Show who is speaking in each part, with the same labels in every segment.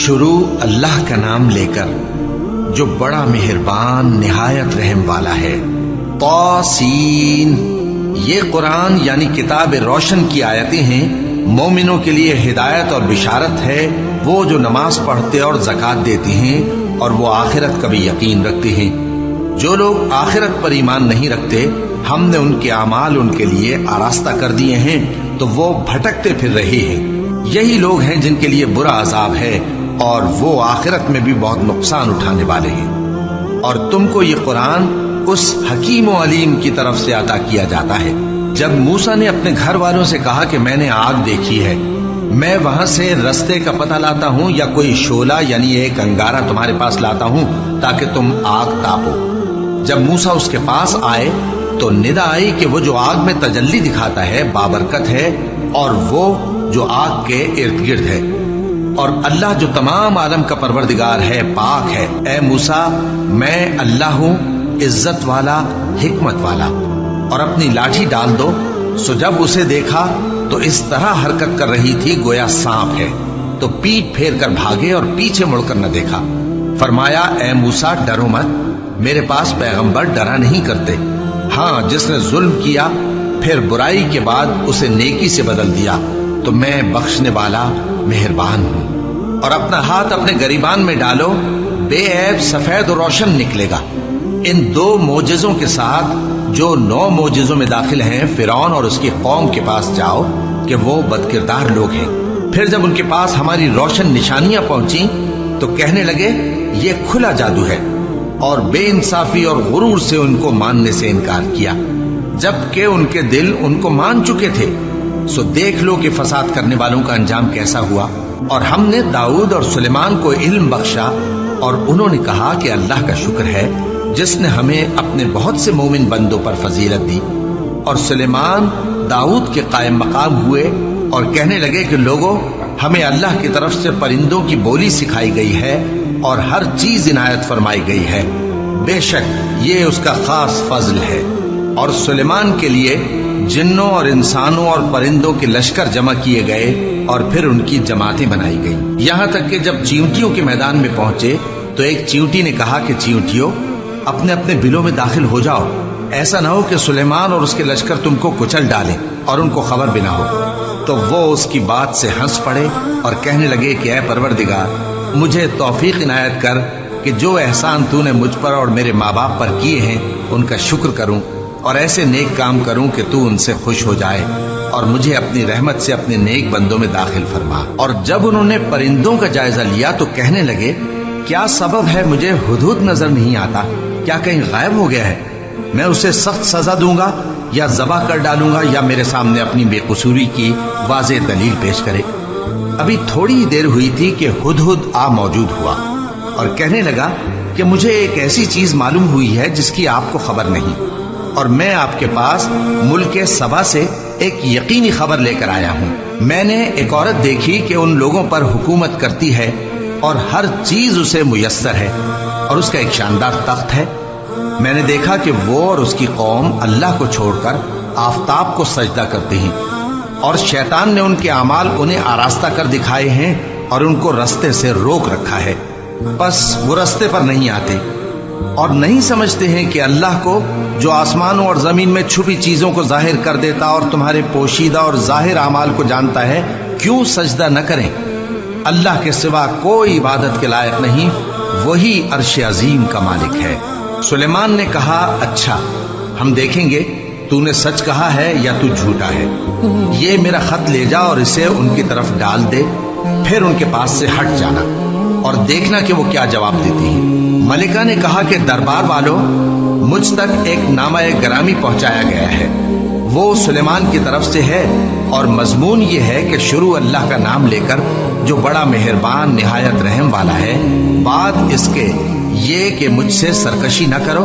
Speaker 1: شروع اللہ کا نام لے کر جو بڑا مہربان نہایت رحم والا ہے۔ طاسین، یہ قرآن یعنی کتاب روشن کی آیتیں ہیں، مومنوں کے لیے ہدایت اور بشارت ہے، وہ جو نماز پڑھتے اور زکوٰۃ دیتے ہیں اور وہ آخرت کا بھی یقین رکھتے ہیں۔ جو لوگ آخرت پر ایمان نہیں رکھتے، ہم نے ان کے اعمال ان کے لیے آراستہ کر دیے ہیں تو وہ بھٹکتے پھر رہے ہیں۔ یہی لوگ ہیں جن کے لیے برا عذاب ہے اور وہ آخرت میں بھی بہت نقصان اٹھانے والے ہیں۔ اور تم کو یہ قرآن اس حکیم و علیم کی طرف سے عطا کیا جاتا ہے۔ جب موسیٰ نے اپنے گھر والوں سے کہا کہ میں نے آگ دیکھی ہے، میں وہاں سے رستے کا پتہ لاتا ہوں یا کوئی شعلہ یعنی ایک انگارہ تمہارے پاس لاتا ہوں تاکہ تم آگ تاپو۔ جب موسیٰ اس کے پاس آئے تو ندا آئی کہ وہ جو آگ میں تجلی دکھاتا ہے بابرکت ہے، اور وہ جو آگ کے ارد گرد ہے، اور اللہ جو تمام عالم کا پروردگار ہے پاک ہے۔ اے موسیٰ، میں اللہ ہوں، عزت والا، حکمت والا، اور اپنی لاٹھی ڈال دو۔ سو جب اسے دیکھا تو اس طرح حرکت کر رہی تھی گویا سانپ ہے، تو پیٹ پھیر کر بھاگے اور پیچھے مڑ کر نہ دیکھا۔ فرمایا، اے موسیٰ، ڈرو مت، میرے پاس پیغمبر ڈرا نہیں کرتے۔ ہاں، جس نے ظلم کیا پھر برائی کے بعد اسے نیکی سے بدل دیا تو میں بخشنے والا مہربان ہوں۔ اور اپنا ہاتھ اپنے گریبان میں ڈالو، بے عیب سفید و روشن نکلے گا۔ ان 2 معجزوں کے ساتھ جو 9 معجزوں میں داخل ہیں فرعون اور اس کی قوم کے پاس جاؤ کہ وہ بدکردار لوگ ہیں۔ پھر جب ان کے پاس ہماری روشن نشانیاں پہنچی تو کہنے لگے یہ کھلا جادو ہے، اور بے انصافی اور غرور سے ان کو ماننے سے انکار کیا، جبکہ ان کے دل ان کو مان چکے تھے۔ سو دیکھ لو کہ فساد کرنے والوں کا انجام کیسا ہوا۔ اور ہم نے داؤد اور سلیمان کو علم بخشا، اور انہوں نے کہا کہ اللہ کا شکر ہے جس نے ہمیں اپنے بہت سے مومن بندوں پر فضیلت دی۔ اور سلیمان داؤد کے قائم مقام ہوئے اور کہنے لگے کہ لوگوں، ہمیں اللہ کی طرف سے پرندوں کی بولی سکھائی گئی ہے اور ہر چیز عنایت فرمائی گئی ہے، بے شک یہ اس کا خاص فضل ہے۔ اور سلیمان کے لیے جنوں اور انسانوں اور پرندوں کے لشکر جمع کیے گئے اور پھر ان کی جماعتیں بنائی گئی، یہاں تک کہ جب چیونٹیوں کے میدان میں پہنچے تو ایک چیونٹی نے کہا کہ چیونٹیوں، اپنے اپنے بلوں میں داخل ہو جاؤ، ایسا نہ ہو کہ سلیمان اور اس کے لشکر تم کو کچل ڈالیں اور ان کو خبر بھی نہ ہو۔ تو وہ اس کی بات سے ہنس پڑے اور کہنے لگے کہ اے پروردگار، مجھے توفیق عنایت کر کہ جو احسان تو نے مجھ پر اور میرے ماں باپ پر کیے ہیں ان کا شکر کروں، اور ایسے نیک کام کروں کہ تو ان سے خوش ہو جائے، اور مجھے اپنی رحمت سے اپنے نیک بندوں میں داخل فرما۔ اور جب انہوں نے پرندوں کا جائزہ لیا تو کہنے لگے کیا سبب ہے مجھے ہدہد نظر نہیں آتا؟ کیا کہیں غائب ہو گیا ہے؟ میں اسے سخت سزا دوں گا یا ذبح کر ڈالوں گا یا میرے سامنے اپنی بے قصوری کی واضح دلیل پیش کرے۔ ابھی تھوڑی ہی دیر ہوئی تھی کہ ہدہد آ موجود ہوا اور کہنے لگا کہ مجھے ایک ایسی چیز معلوم ہوئی ہے جس کی آپ کو خبر نہیں، اور میں آپ کے پاس ملک سبا سے ایک یقینی خبر لے کر آیا ہوں۔ میں نے ایک عورت دیکھی کہ ان لوگوں پر حکومت کرتی ہے اور ہر چیز اسے میسر ہے، اور اس کا ایک شاندار تخت ہے۔ میں نے دیکھا کہ وہ اور اس کی قوم اللہ کو چھوڑ کر آفتاب کو سجدہ کرتے ہیں، اور شیطان نے ان کے اعمال انہیں آراستہ کر دکھائے ہیں اور ان کو رستے سے روک رکھا ہے، بس وہ رستے پر نہیں آتے اور نہیں سمجھتے ہیں کہ اللہ کو جو آسمانوں اور زمین میں چھپی چیزوں کو ظاہر کر دیتا اور تمہارے پوشیدہ اور ظاہر اعمال کو جانتا ہے، کیوں سجدہ نہ کریں؟ اللہ کے سوا کوئی عبادت کے لائق نہیں، وہی عرش عظیم کا مالک ہے۔ سلیمان نے کہا اچھا، ہم دیکھیں گے تو نے سچ کہا ہے یا تو جھوٹا ہے۔ یہ میرا خط لے جا اور اسے ان کی طرف ڈال دے، پھر ان کے پاس سے ہٹ جانا اور دیکھنا کہ وہ کیا جواب دیتی ہیں۔ ملکہ نے کہا کہ دربار والوں، مجھ تک ایک نامہ گرامی پہنچایا گیا ہے، وہ سلیمان کی طرف سے ہے، اور مضمون یہ ہے کہ شروع اللہ کا نام لے کر جو بڑا مہربان نہایت رحم والا ہے، بعد اس کے یہ کہ مجھ سے سرکشی نہ کرو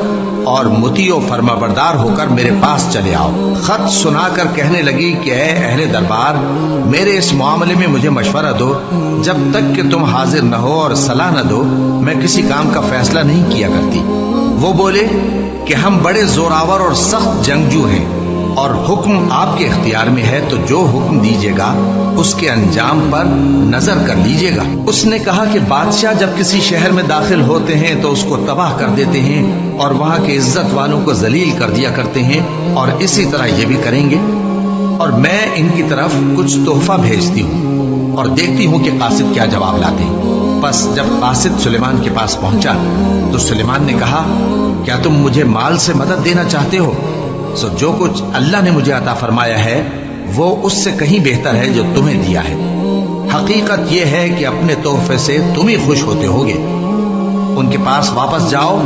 Speaker 1: اور مطیع و فرما بردار ہو کر میرے پاس چلے آؤ۔ خط سنا کر کہنے لگی کہ اے اہل دربار، میرے اس معاملے میں مجھے مشورہ دو، جب تک کہ تم حاضر نہ ہو اور صلاح نہ دو میں کسی کام کا فیصلہ نہیں کیا کرتی۔ وہ بولے کہ ہم بڑے زوراور اور سخت جنگجو ہیں، اور حکم آپ کے اختیار میں ہے، تو جو حکم دیجیے گا اس کے انجام پر نظر کر لیجیے گا۔ اس نے کہا کہ بادشاہ جب کسی شہر میں داخل ہوتے ہیں تو اس کو تباہ کر دیتے ہیں اور وہاں کے عزت والوں کو ذلیل کر دیا کرتے ہیں، اور اسی طرح یہ بھی کریں گے۔ اور میں ان کی طرف کچھ تحفہ بھیجتی ہوں اور دیکھتی ہوں کہ قاصد کیا جواب لاتے ہیں۔ بس جب قاصد سلیمان کے پاس پہنچا تو سلیمان نے کہا، کیا تم مجھے مال سے مدد دینا چاہتے ہو؟ سو جو کچھ اللہ نے مجھے عطا فرمایا ہے وہ اس سے کہیں بہتر ہے جو تمہیں دیا ہے۔ حقیقت یہ ہے کہ اپنے تحفے سے تم ہی خوش ہوتے ہوگے۔ ان کے پاس واپس جاؤ،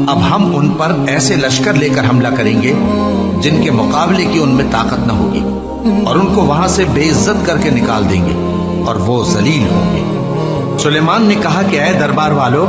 Speaker 1: اب ہم ان پر ایسے لشکر لے کر حملہ کریں گے جن کے مقابلے کی ان میں طاقت نہ ہوگی، اور ان کو وہاں سے بے عزت کر کے نکال دیں گے اور وہ ذلیل ہوں گے۔ سلیمان نے کہا کہ اے دربار والو،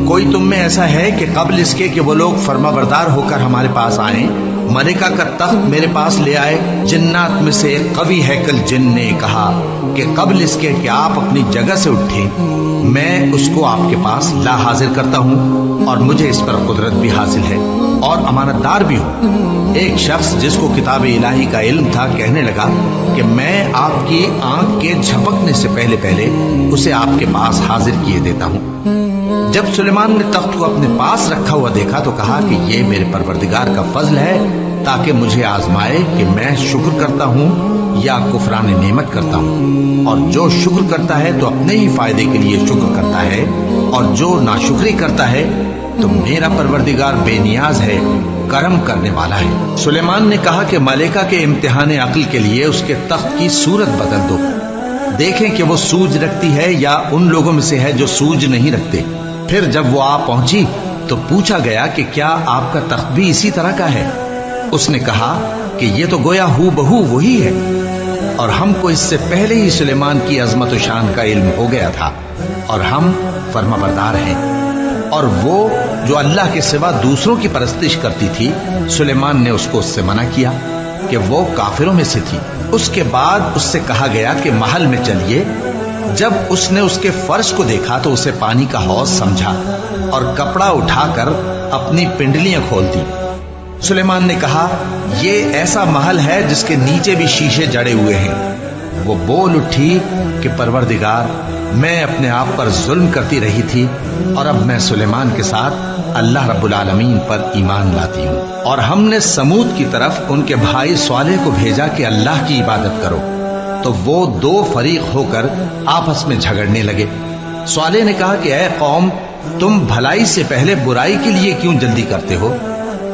Speaker 1: کوئی تم میں ایسا ہے کہ قبل اس کے کہ وہ لوگ فرما بردار ہو کر ہمارے پاس آئیں، ملکہ کا تخت میرے پاس لے آئے؟ جنات میں سے ایک قوی ہیکل جن نے کہا کہ قبل اس کے کہ آپ اپنی جگہ سے اٹھیں میں اس کو آپ کے پاس لا حاضر کرتا ہوں، اور مجھے اس پر قدرت بھی حاصل ہے اور امانت دار بھی ہوں۔ ایک شخص جس کو کتاب الہی کا علم تھا کہنے لگا کہ میں آپ کی آنکھ کے جھپکنے سے پہلے پہلے اسے آپ کے پاس حاضر کیے دیتا ہوں۔ جب سلیمان نے تخت کو اپنے پاس رکھا ہوا دیکھا تو کہا کہ یہ میرے پروردگار کا فضل ہے تاکہ مجھے آزمائے کہ میں شکر کرتا ہوں یا کفران نعمت کرتا ہوں، اور جو شکر کرتا ہے تو اپنے ہی فائدے کے لیے شکر کرتا ہے، اور جو ناشکری کرتا ہے تو میرا پروردگار بے نیاز ہے، کرم کرنے والا ہے۔ سلیمان نے کہا کہ ملکہ کے امتحان عقل کے لیے اس کے تخت کی صورت بدل دو، دیکھیں کہ وہ سوج رکھتی ہے یا ان لوگوں میں سے ہے جو سوج نہیں رکھتے۔ پھر جب وہ آ پہنچی تو پوچھا گیا کہ کیا آپ کا تخت بھی اسی طرح کا ہے؟ اس نے کہا کہ یہ تو گویا ہو بہو وہی ہے، اور ہم کو اس سے پہلے ہی سلیمان کی عظمت و شان کا علم ہو گیا تھا، اور ہم فرما بردار ہیں۔ اور وہ جو اللہ کے سوا دوسروں کی پرستش کرتی تھی، سلیمان نے اس کو اس سے منع کیا کہ وہ کافروں میں سے تھی۔ اس کے بعد اس سے کہا گیا کہ محل میں چلیے۔ جب اس نے اس کے فرش کو دیکھا تو اسے پانی کا حوض سمجھا اور کپڑا اٹھا کر اپنی پنڈلیاں کھول دی۔ سلیمان نے کہا، یہ ایسا محل ہے جس کے نیچے بھی شیشے جڑے ہوئے ہیں۔ وہ بول اٹھی کہ پروردگار، میں اپنے آپ پر ظلم کرتی رہی تھی، اور اب میں سلیمان کے ساتھ اللہ رب العالمین پر ایمان لاتی ہوں۔ اور ہم نے سمود کی طرف ان کے بھائی صالح کو بھیجا کہ اللہ کی عبادت کرو، تو وہ دو فریق ہو کر آپس میں جھگڑنے لگے۔ صالح نے کہا کہ اے قوم، تم بھلائی سے پہلے برائی کے لیے کیوں جلدی کرتے ہو،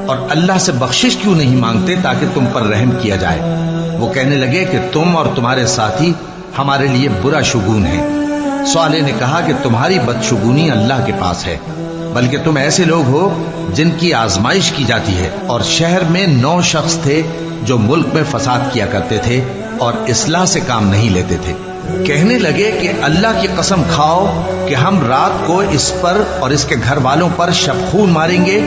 Speaker 1: اور اللہ سے بخشش کیوں نہیں مانگتے تاکہ تم پر رحم کیا جائے؟ وہ کہنے لگے کہ تم اور تمہارے ساتھی ہمارے لیے برا شگون ہیں۔ صالح نے کہا کہ تمہاری بدشگونی اللہ کے پاس ہے، بلکہ تم ایسے لوگ ہو جن کی آزمائش کی جاتی ہے۔ اور شہر میں 9 شخص تھے جو ملک میں فساد کیا کرتے تھے اور اصلاح سے کام نہیں لیتے تھے۔ کہنے لگے کہ اللہ کی قسم کھاؤ کہ ہم رات کو اس پر اور اس کے گھر والوں پر شبخون ماریں گے،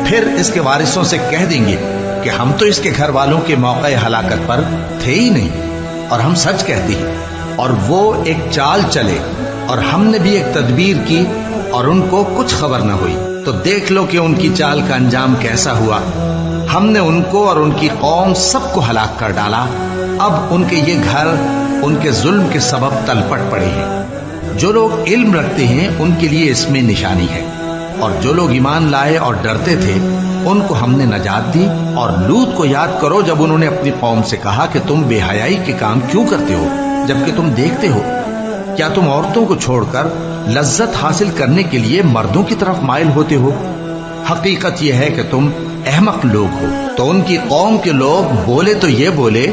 Speaker 1: پھر اس کے وارثوں سے کہہ دیں گے کہ ہم تو اس کے گھر والوں کے موقع ہلاکت پر تھے ہی نہیں، اور ہم سچ کہتے ہیں۔ اور وہ ایک چال چلے، اور ہم نے بھی ایک تدبیر کی، اور ان کو کچھ خبر نہ ہوئی۔ تو دیکھ لو کہ ان کی چال کا انجام کیسا ہوا۔ ہم نے ان کو اور ان کی قوم سب کو ہلاک کر ڈالا۔ اب ان کے یہ گھر ان کے ظلم کے سبب تلپٹ پڑے ہیں۔ جو لوگ علم رکھتے ہیں ان کے لیے اس میں نشانی ہے، اور جو لوگ ایمان لائے اور ڈرتے تھے ان کو ہم نے نجات دی۔ اور لوط کو یاد کرو جب انہوں نے اپنی قوم سے کہا کہ تم بے حیائی کے کام کیوں کرتے ہو جبکہ تم دیکھتے ہو؟ کیا تم عورتوں کو چھوڑ کر لذت حاصل کرنے کے لیے مردوں کی طرف مائل ہوتے ہو؟ حقیقت یہ ہے کہ تم احمق لوگ ہو۔ تو ان کی قوم کے لوگ بولے تو یہ بولے،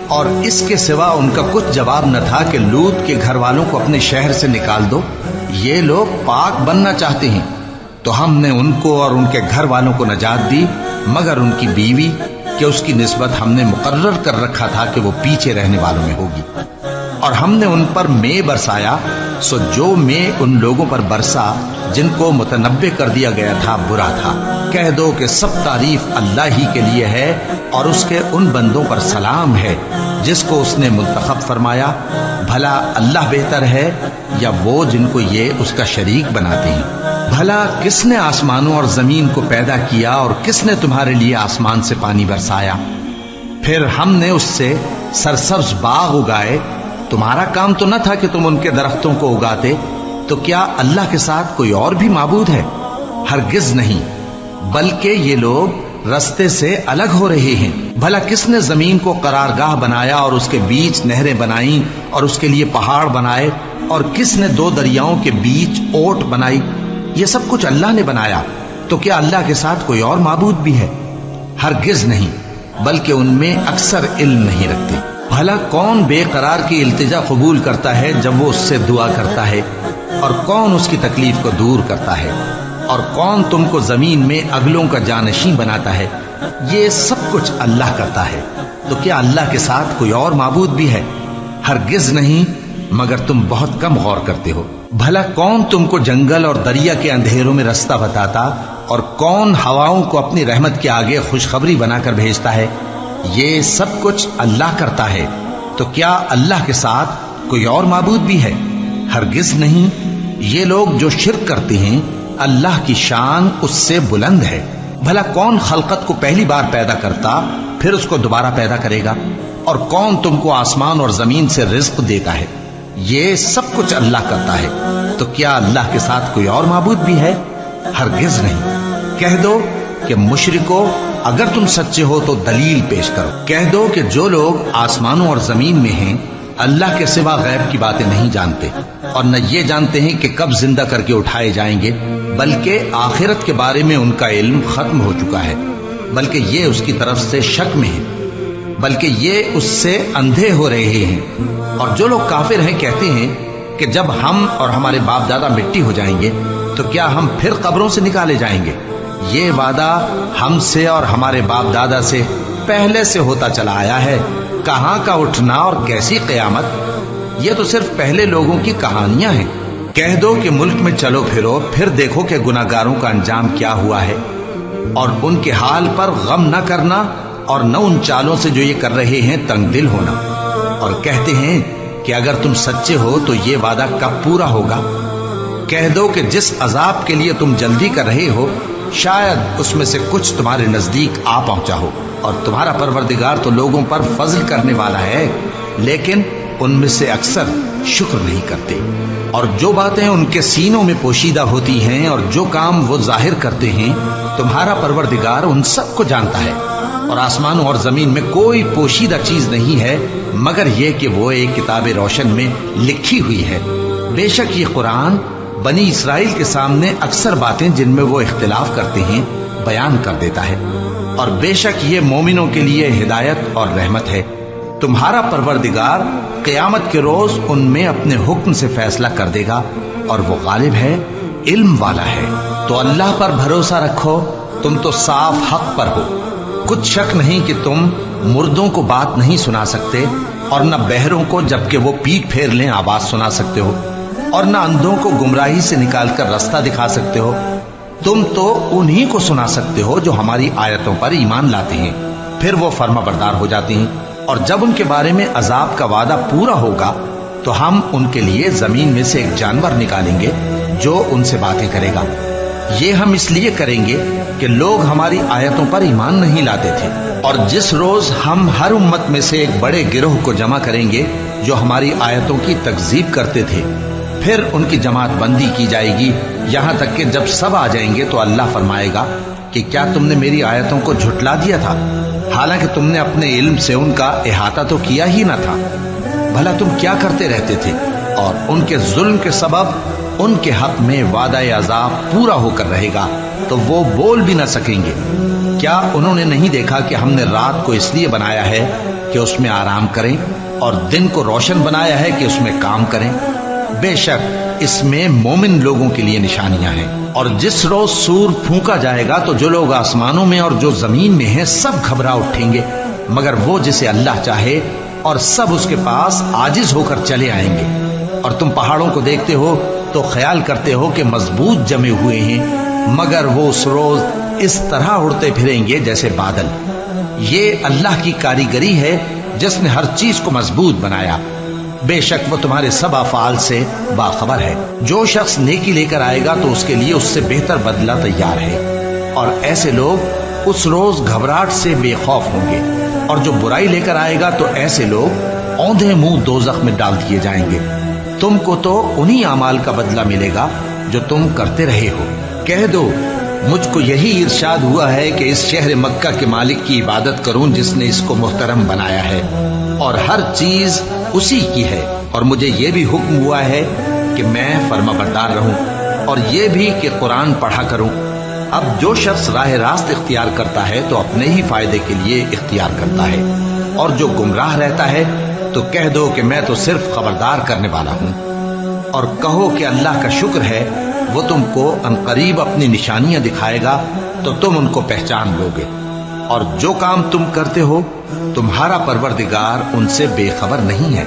Speaker 1: اور اس کے سوا ان کا کچھ جواب نہ تھا کہ لوط کے گھر والوں کو اپنے شہر سے نکال دو، یہ لوگ پاک بننا چاہتے ہیں۔ تو ہم نے ان کو اور ان کے گھر والوں کو نجات دی، مگر ان کی بیوی کہ اس کی نسبت ہم نے مقرر کر رکھا تھا کہ وہ پیچھے رہنے والوں میں ہوگی۔ اور ہم نے ان پر مے برسایا، سو جو مے ان لوگوں پر برسا جن کو متنبع کر دیا گیا تھا برا تھا۔ کہہ دو کہ سب تعریف اللہ ہی کے لیے ہے، اور اس کے ان بندوں پر سلام ہے جس کو اس نے منتخب فرمایا۔ بھلا اللہ بہتر ہے یا وہ جن کو یہ اس کا شریک بناتے ہیں؟ بھلا کس نے آسمانوں اور زمین کو پیدا کیا، اور کس نے تمہارے لیے آسمان سے پانی برسایا؟ پھر ہم نے اس سے سرسبز باغ اگائے، تمہارا کام تو نہ تھا کہ تم ان کے درختوں کو اگاتے، تو کیا اللہ کے ساتھ کوئی اور بھی معبود ہے؟ ہرگز نہیں، بلکہ یہ لوگ رستے سے الگ ہو رہے ہیں۔ بھلا کس نے زمین کو قرارگاہ بنایا اور اس کے بیچ نہریں بنائیں اور اس کے لیے پہاڑ بنائے، اور کس نے دو دریاؤں کے بیچ اوٹ بنائی؟ یہ سب کچھ اللہ نے بنایا، تو کیا اللہ کے ساتھ کوئی اور معبود بھی ہے؟ ہرگز نہیں، بلکہ ان میں اکثر علم نہیں رکھتے۔ بھلا کون بے قرار کی التجا قبول کرتا ہے جب وہ اس سے دعا کرتا ہے، اور کون اس کی تکلیف کو دور کرتا ہے، اور کون تم کو زمین میں اگلوں کا جانشین بناتا ہے؟ یہ سب کچھ اللہ کرتا ہے، تو کیا اللہ کے ساتھ کوئی اور معبود بھی ہے؟ ہرگز نہیں، مگر تم بہت کم غور کرتے ہو۔ بھلا کون تم کو جنگل اور دریا کے اندھیروں میں رستہ بتاتا، اور کون ہواؤں کو اپنی رحمت کے آگے خوشخبری بنا کر بھیجتا ہے؟ یہ سب کچھ اللہ کرتا ہے، تو کیا اللہ کے ساتھ کوئی اور معبود بھی ہے؟ ہرگز نہیں۔ یہ لوگ جو شرک کرتے ہیں، اللہ کی شان اس سے بلند ہے۔ بھلا کون خلقت کو پہلی بار پیدا کرتا پھر اس کو دوبارہ پیدا کرے گا؟ اور کون تم کو آسمان اور زمین سے رزق دیتا ہے؟ یہ سب کچھ اللہ کرتا ہے، تو کیا اللہ کے ساتھ کوئی اور معبود بھی ہے؟ ہرگز نہیں۔ کہہ دو کہ مشرکو، اگر تم سچے ہو تو دلیل پیش کرو۔ کہہ دو کہ جو لوگ آسمانوں اور زمین میں ہیں اللہ کے سوا غیب کی باتیں نہیں جانتے، اور نہ یہ جانتے ہیں کہ کب زندہ کر کے اٹھائے جائیں گے، بلکہ آخرت کے بارے میں ان کا علم ختم ہو چکا ہے، بلکہ یہ اس کی طرف سے شک میں ہے، بلکہ یہ اس سے اندھے ہو رہے ہیں۔ اور جو لوگ کافر ہیں کہتے ہیں کہ جب ہم اور ہمارے باپ دادا مٹی ہو جائیں گے تو کیا ہم پھر قبروں سے نکالے جائیں گے؟ یہ وعدہ ہم سے اور ہمارے باپ دادا سے پہلے سے ہوتا چلا آیا ہے، کہاں کا اٹھنا اور کیسی قیامت؟ یہ تو صرف پہلے لوگوں کی کہانیاں ہیں۔ کہہ دو کہ ملک میں چلو پھرو، پھر دیکھو کہ گناہگاروں کا انجام کیا ہوا ہے، اور ان کے حال پر غم نہ کرنا، اور نہ ان چالوں سے جو یہ کر رہے ہیں تنگ دل ہونا۔ اور کہتے ہیں کہ اگر تم سچے ہو تو یہ وعدہ کب پورا ہوگا؟ کہہ دو کہ جس عذاب کے لیے تم جلدی کر رہے ہو، شاید اس میں سے کچھ تمہارے نزدیک آ پہنچا ہو، اور تمہارا پروردگار تو لوگوں پر فضل کرنے والا ہے، لیکن ان میں سے اکثر شکر نہیں کرتے۔ اور جو باتیں ان کے سینوں میں پوشیدہ ہوتی ہیں اور جو کام وہ ظاہر کرتے ہیں، تمہارا پروردگار ان سب کو جانتا ہے۔ اور آسمانوں اور زمین میں کوئی پوشیدہ چیز نہیں ہے مگر یہ کہ وہ ایک کتاب روشن میں لکھی ہوئی ہے۔ بے شک یہ قرآن بنی اسرائیل کے سامنے اکثر باتیں جن میں وہ اختلاف کرتے ہیں بیان کر دیتا ہے، اور بے شک یہ مومنوں کے لیے ہدایت اور رحمت ہے۔ تمہارا پروردگار قیامت کے روز ان میں اپنے حکم سے فیصلہ کر دے گا، اور وہ غالب ہے، علم والا ہے۔ تو اللہ پر بھروسہ رکھو، تم تو صاف حق پر ہو۔ کچھ شک نہیں کہ تم مردوں کو بات نہیں سنا سکتے، اور نہ بہروں کو جبکہ وہ پیٹ پھیر لیں آواز سنا سکتے ہو، اور نہ اندھوں کو گمراہی سے نکال کر راستہ دکھا سکتے ہو۔ تم تو انہی کو سنا سکتے ہو جو ہماری آیتوں پر ایمان لاتے ہیں، پھر وہ فرما بردار ہو جاتے ہیں، اور جب ان کے بارے میں عذاب کا وعدہ پورا ہوگا تو ہم ان کے لیے زمین میں سے ایک جانور نکالیں گے جو ان سے باتیں کرے گا۔ یہ ہم اس لیے کریں گے کہ لوگ ہماری آیتوں پر ایمان نہیں لاتے تھے، اور جس روز ہم ہر امت میں سے ایک بڑے گروہ کو جمع کریں گے جو ہماری آیتوں کی تکذیب کرتے تھے، پھر ان کی جماعت بندی کی جائے گی، یہاں تک کہ جب سب آ جائیں گے تو اللہ فرمائے گا کہ کیا تم نے میری آیتوں کو جھٹلا دیا تھا، حالانکہ تم نے اپنے علم سے ان کا احاطہ تو کیا ہی نہ تھا۔ بھلا تم کیا کرتے رہتے تھے؟ اور ان کے ظلم کے سبب ان کے حق میں وعدہ عذاب پورا ہو کر رہے گا، تو وہ بول بھی نہ سکیں گے۔ کیا انہوں نے نہیں دیکھا کہ ہم نے رات کو اس لیے بنایا ہے کہ اس میں آرام کریں، اور دن کو روشن بنایا ہے کہ اس میں کام کریں؟ بے شک اس میں مومن لوگوں کے لیے نشانیاں ہیں۔ اور جس روز سور پھونکا جائے گا تو جو لوگ آسمانوں میں اور جو زمین میں ہیں سب گھبرا اٹھیں گے، مگر وہ جسے اللہ چاہے، اور سب اس کے پاس عاجز ہو کر چلے آئیں گے۔ اور تم پہاڑوں کو دیکھتے ہو تو خیال کرتے ہو کہ مضبوط جمے ہوئے ہیں، مگر وہ اس روز اس طرح اڑتے پھریں گے جیسے بادل۔ یہ اللہ کی کاریگری ہے جس نے ہر چیز کو مضبوط بنایا، بے شک وہ تمہارے سب افعال سے باخبر ہے۔ جو شخص نیکی لے کر آئے گا تو اس کے لیے اس سے بہتر بدلہ تیار ہے، اور ایسے لوگ اس روز گھبراہٹ سے بے خوف ہوں گے۔ اور جو برائی لے کر آئے گا تو ایسے لوگ اوندھے منہ دوزخ میں ڈال دیے جائیں گے۔ تم کو تو انہی اعمال کا بدلہ ملے گا جو تم کرتے رہے ہو۔ کہہ دو مجھ کو یہی ارشاد ہوا ہے کہ اس شہر مکہ کے مالک کی عبادت کروں جس نے اس کو محترم بنایا ہے اور ہر چیز اسی کی ہے، اور مجھے یہ بھی حکم ہوا ہے کہ میں فرما بردار رہوں اور یہ بھی کہ قرآن پڑھا کروں۔ اب جو شخص راہ راست اختیار کرتا ہے تو اپنے ہی فائدے کے لیے اختیار کرتا ہے، اور جو گمراہ رہتا ہے تو کہہ دو کہ میں تو صرف خبردار کرنے والا ہوں۔ اور کہو کہ اللہ کا شکر ہے وہ تم کو عنقریب اپنی نشانیاں دکھائے گا تو تم ان کو پہچان لو گے، اور جو کام تم کرتے ہو تمہارا پروردگار ان سے بے خبر نہیں ہے۔